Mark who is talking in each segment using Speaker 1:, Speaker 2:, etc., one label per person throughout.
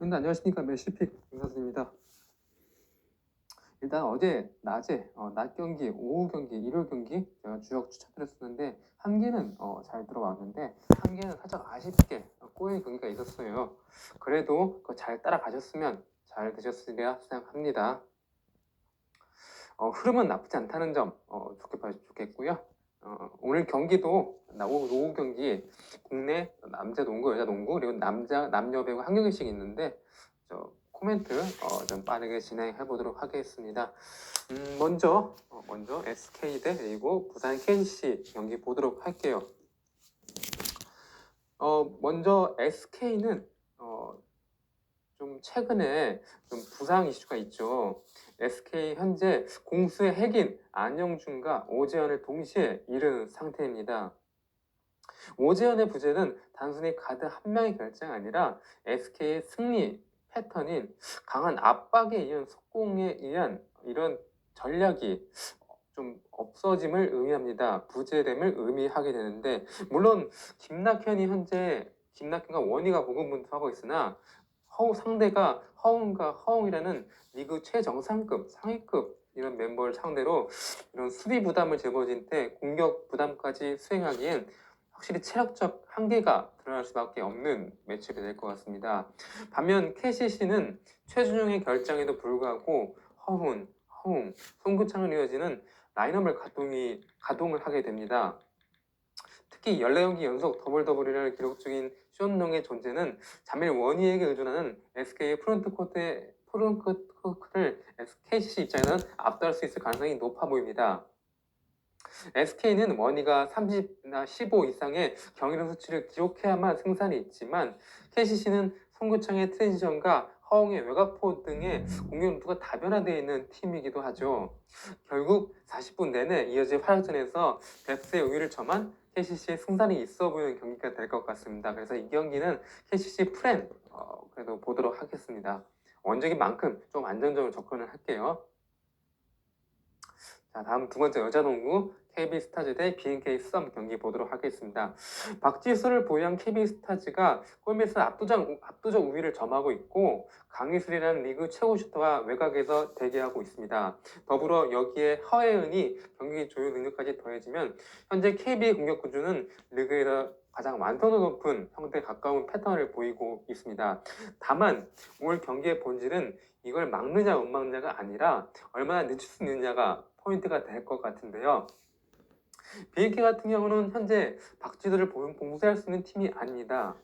Speaker 1: 네, 안녕하십니까. 메시픽 김선수입니다. 일단 어제 낮에 낮 경기, 오후 경기, 일요일 경기 제가 주역 추천드렸었는데 한 개는 잘 들어왔는데 한 개는 살짝 아쉽게 꼬인 경기가 있었어요. 그래도 그거 잘 따라가셨으면 잘 되셨으리라 생각합니다. 흐름은 나쁘지 않다는 점 좋게 봐주시면 좋겠고요. 오늘 경기도 오후 경기 국내 남자 농구, 여자 농구 그리고 남녀 배구 한 경기씩 있는데 코멘트 좀 빠르게 진행해 보도록 하겠습니다. 먼저 SK 대 그리고 부산 KC 경기 보도록 할게요. 먼저 SK는 좀 최근에 좀 부상 이슈가 있죠. SK 현재 공수의 핵인 안영준과 오재현을 동시에 잃은 상태입니다. 오재현의 부재는 단순히 가드 한 명의 결정이 아니라 SK의 승리 패턴인 강한 압박에 이은 속공에 의한 이런 전략이 좀 없어짐을 의미합니다. 부재됨을 의미하게 되는데, 물론 김낙현과 원희가 고군분투하고 있으나 상대가 허웅과 허웅이라는 리그 최정상급 상위급 이런 멤버를 상대로 이런 수비 부담을 짊어진 때 공격 부담까지 수행하기엔 확실히 체력적 한계가 드러날 수밖에 없는 매치가 될 것 같습니다. 반면 KCC는 최준용의 결정에도 불구하고 허웅, 송구창을 이어지는 라인업을 가동을 하게 됩니다. 특히 14경기 연속 더블더블을 기록 중인 쇼농의 존재는 자밀 원희에게 의존하는 SK의 프론트코트를 KCC 입장에서는 압도할 수 있을 가능성이 높아 보입니다. SK는 원희가 30나 15 이상의 경이력 수치를 기록해야만 승산이 있지만 KCC는 송구창의 트랜지션과 허웅의 외곽포 등의 공격 루트가 다변화되어 있는 팀이기도 하죠. 결국 40분 내내 이어질 활약전에서 뎁스의 우위를 점한 KCC의 승산이 있어 보이는 경기가 될 것 같습니다. 그래서 이 경기는 KCC 프렌 그래도 보도록 하겠습니다. 원적인 만큼 좀 안정적으로 접근을 할게요. 자, 다음 두 번째 여자 농구 KB스타즈 대 BNK 썸 경기 보도록 하겠습니다. 박지수를 보유한 KB스타즈가 골밑에서 압도적 우위를 점하고 있고 강희슬이라는 리그 최고 슈터와 외곽에서 대기하고 있습니다. 더불어 여기에 허혜은이 경기 조율 능력까지 더해지면 현재 KB의 공격 구조는 리그에서 가장 완성도 높은 형태에 가까운 패턴을 보이고 있습니다. 다만 오늘 경기의 본질은 이걸 막느냐 못 막느냐가 아니라 얼마나 늦출 수 있느냐가 포인트가 될 것 같은데요. BNK 같은 경우는 현재 박지수를 봉쇄할 수 있는 팀이 아닙니다.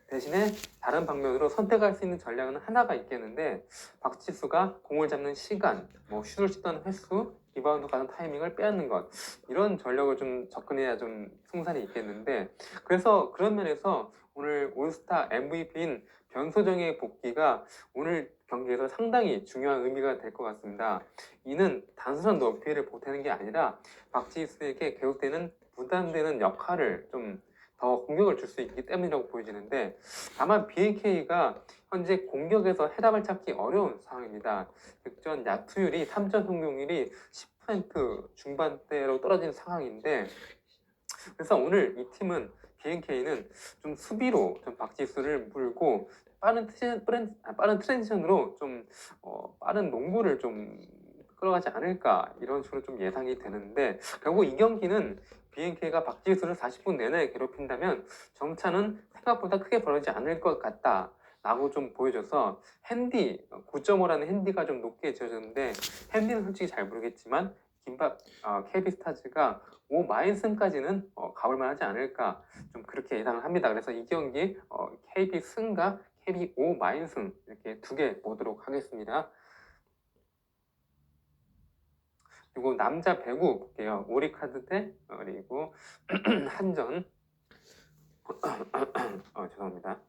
Speaker 1: 대신에 다른 방면으로 선택할 수 있는 전략은 하나가 있겠는데 박지수가 공을 잡는 시간, 슛을 치던 횟수, 리바운드 가는 타이밍을 빼앗는 것 이런 전력을 좀 접근해야 좀 승산이 있겠는데 그래서 그런 면에서 오늘 올스타 MVP인 변소정의 복귀가 오늘 경기에서 상당히 중요한 의미가 될 것 같습니다. 이는 단순한 높이를 보태는 게 아니라 박지수에게 계속되는 부담되는 역할을 좀 더 공격을 줄 수 있기 때문이라고 보여지는데 다만 BNK가 현재 공격에서 해답을 찾기 어려운 상황입니다. 득점 야투율이 3점 성공률이 10% 중반대로 떨어진 상황인데 그래서 오늘 이 팀은 BNK는 좀 수비로 좀 박지수를 물고 빠른 트랜지션으로 좀 빠른 농구를 좀 끌어가지 않을까 이런 식으로 좀 예상이 되는데 결국 이 경기는 BNK가 박지수를 40분 내내 괴롭힌다면 점차는 생각보다 크게 벌어지지 않을 것 같다 라고 좀 보여줘서 9.5라는 핸디가 좀 높게 지어졌는데 핸디는 솔직히 잘 모르겠지만 KB스타즈가 5마인승까지는 가볼 만하지 않을까 좀 그렇게 예상을 합니다. 그래서 이 경기 KB 승과 KB 5마인승 이렇게 두 개 보도록 하겠습니다. 그리고 남자 배구 볼게요. 오리카드 대 그리고 한전 죄송합니다.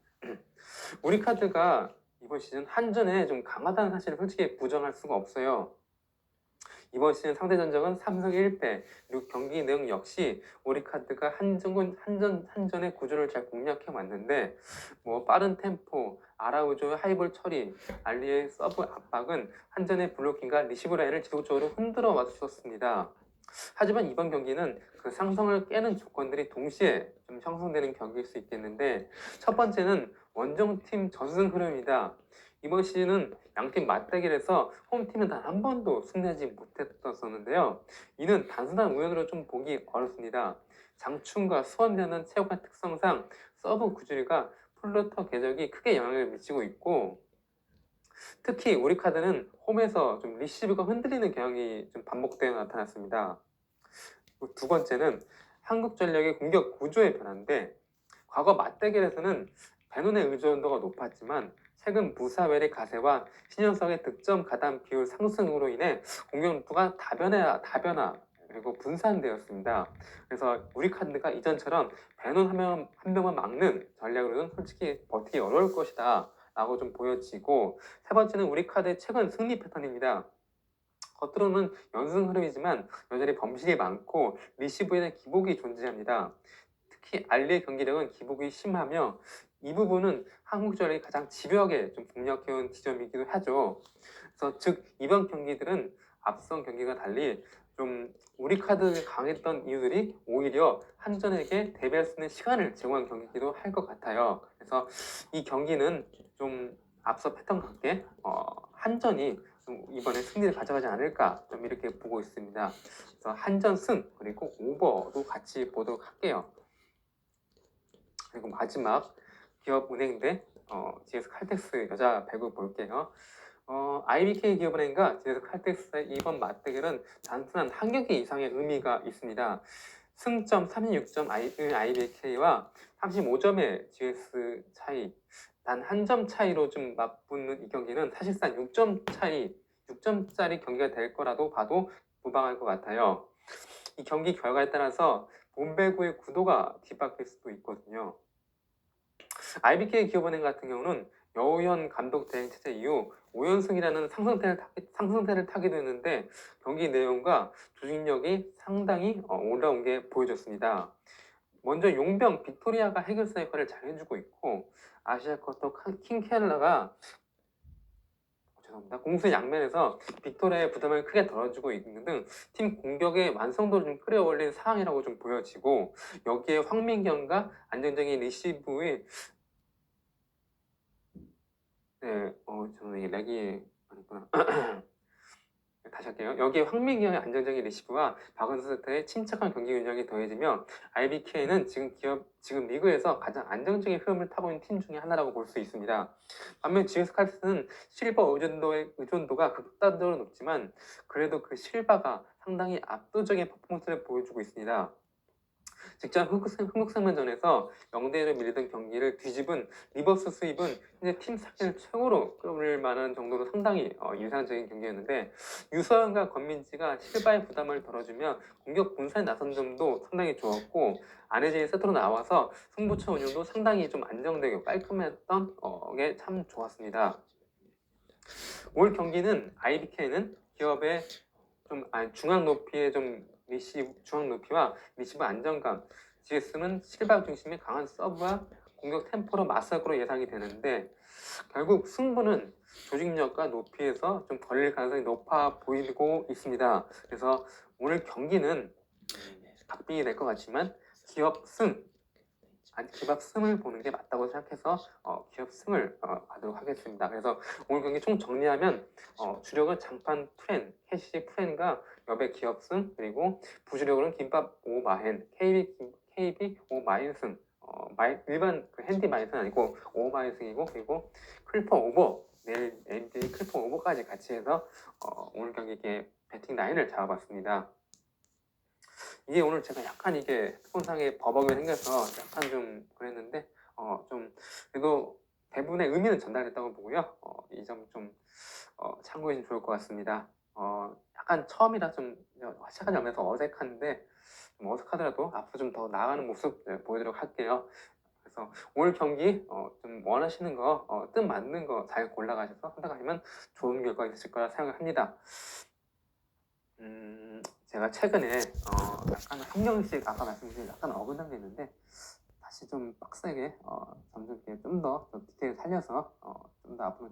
Speaker 1: 오리카드가 이번 시즌 한전에 좀 강하다는 사실을 솔직히 부정할 수가 없어요. 이번 시즌 상대 전적은 3승 1패 그리고 경기 내용 역시 오리카드가 한전의 구조를 잘 공략해 왔는데 빠른 템포, 아라우조의 하이볼 처리, 알리의 서브 압박은 한전의 블로킹과 리시브 라인을 지속적으로 흔들어 왔었습니다. 하지만 이번 경기는 그 상성을 깨는 조건들이 동시에 좀 형성되는 경기일 수 있겠는데 첫 번째는 원정팀 전승 흐름이다. 이번 시즌은 양팀 맞대결에서 홈팀은 단 한 번도 승리하지 못했었는데요. 이는 단순한 우연으로 좀 보기 어렵습니다. 장충과 수원대는 체육관 특성상 서브 구질과 플루터 궤적이 크게 영향을 미치고 있고, 특히 우리 카드는 홈에서 좀 리시브가 흔들리는 경향이 좀 반복되어 나타났습니다. 두 번째는 한국전력의 공격 구조의 변화인데, 과거 맞대결에서는 베논의 의존도가 높았지만 최근 무사웰의 가세와 신현석의 득점 가담 비율 상승으로 인해 공격수가 다변화 그리고 분산되었습니다. 그래서 우리 카드가 이전처럼 베논 한 명만 막는 전략으로는 솔직히 버티기 어려울 것이다 라고 좀 보여지고, 세 번째는 우리 카드의 최근 승리 패턴입니다. 겉으로는 연승 흐름이지만 여전히 범실이 많고 리시브에는 기복이 존재합니다. 특히 알리의 경기력은 기복이 심하며 이 부분은 한국전력이 가장 집요하게 좀 공략해온 지점이기도 하죠. 그래서 즉 이번 경기들은 앞선 경기가 달리 좀 우리 카드가 강했던 이유들이 오히려 한전에게 대비할 수 있는 시간을 제공한 경기이기도 할 것 같아요. 그래서 이 경기는 좀 앞서 패턴 같게 한전이 좀 이번에 승리를 가져가지 않을까 좀 이렇게 보고 있습니다. 그래서 한전 승 그리고 오버도 같이 보도록 할게요. 그리고 마지막 기업은행 대 GS 칼텍스 여자 배구 볼게요. IBK 기업은행과 GS 칼텍스의 이번 맞대결은 단순한 한 경기 이상의 의미가 있습니다. 승점 36점 IBK와 35점의 GS 차이, 단 한 점 차이로 좀 맞붙는 이 경기는 사실상 6점짜리 경기가 될 거라도 봐도 무방할 것 같아요. 이 경기 결과에 따라서 본배구의 구도가 뒤바뀔 수도 있거든요. IBK 기업은행 같은 경우는 여우현 감독 대행 체제 이후 5연승이라는 상승세를 타게 되는데 경기 내용과 조직력이 상당히 올라온 게 보여졌습니다. 먼저 용병 빅토리아가 해결사 역할을 잘 해주고 있고, 아시아컵도 킹켈러가 공수 양면에서 빅토리아의 부담을 크게 덜어주고 있는 등 팀 공격의 완성도를 좀 끌어올린 상황이라고 좀 보여지고, 여기에 황민경과 안정적인 리시브의 저는 이 렉이 아니구나. 다시 할게요. 여기에 황민경의 안정적인 리시브와 박은수의 침착한 경기 운영이 더해지며 IBK는 지금 리그에서 가장 안정적인 흐름을 타고 있는 팀 중에 하나라고 볼 수 있습니다. 반면 GS 칼텍스는 실버 의존도가 극단적으로 높지만 그래도 그 실바가 상당히 압도적인 퍼포먼스를 보여주고 있습니다. 직전 흥국생명전에서 0대1로 밀리던 경기를 뒤집은 리버스 수입은 이제 팀 사기를 최고로 끌어올릴 만한 정도로 상당히 인상적인 경기였는데, 유서연과 권민지가 실바의 부담을 덜어주며 공격 분산에 나선 점도 상당히 좋았고, 안혜진이 세트로 나와서 승부처 운영도 상당히 좀 안정되고 깔끔했던 게 참 좋았습니다. 올 경기는 IBK는 기업의 중앙 높이의 중앙 높이와 리시브 안정감, GS는 실바 중심의 강한 서브와 공격 템포로 맞서기로 예상이 되는데, 결국 승부는 조직력과 높이에서 좀 걸릴 가능성이 높아 보이고 있습니다. 그래서 오늘 경기는 박빙이 될 것 같지만 기업 승을 보는 게 맞다고 생각해서 기업 승을 가도록 하겠습니다. 그래서 오늘 경기 총 정리하면 주력은 장판 프렌, 캐시 프렌과 여배 기업 승, 그리고 부주력으로는 김밥 오마헨, KB 오마인승, 일반 그 핸디 마인승 아니고 오마인승이고, 그리고 클퍼 오버, 내일 NBA 클퍼 오버까지 같이 해서 오늘 경기에 배팅 라인을 잡아봤습니다. 이게 오늘 제가 약간 이게 핸드폰상에 버벅이 생겨서 약간 좀 그랬는데 좀 그래도 대부분의 의미는 전달됐다고 보고요. 이 점 좀 참고해 주면 좋을 것 같습니다. 약간 처음이라 좀 시작하지 않아서 어색한데, 좀 어색하더라도 앞으로 좀 더 나아가는 모습 보여드리도록 할게요. 그래서 오늘 경기 좀 원하시는 거 뜻 맞는 거 잘 골라가셔서 선택하시면 좋은 결과가 있으실 거라 생각합니다. 제가 최근에 약간 한 명씩 아까 말씀드린 약간 어긋난 게 있는데 다시 좀 빡세게 점점 좀 더 디테일 살려서 좀 더 앞으로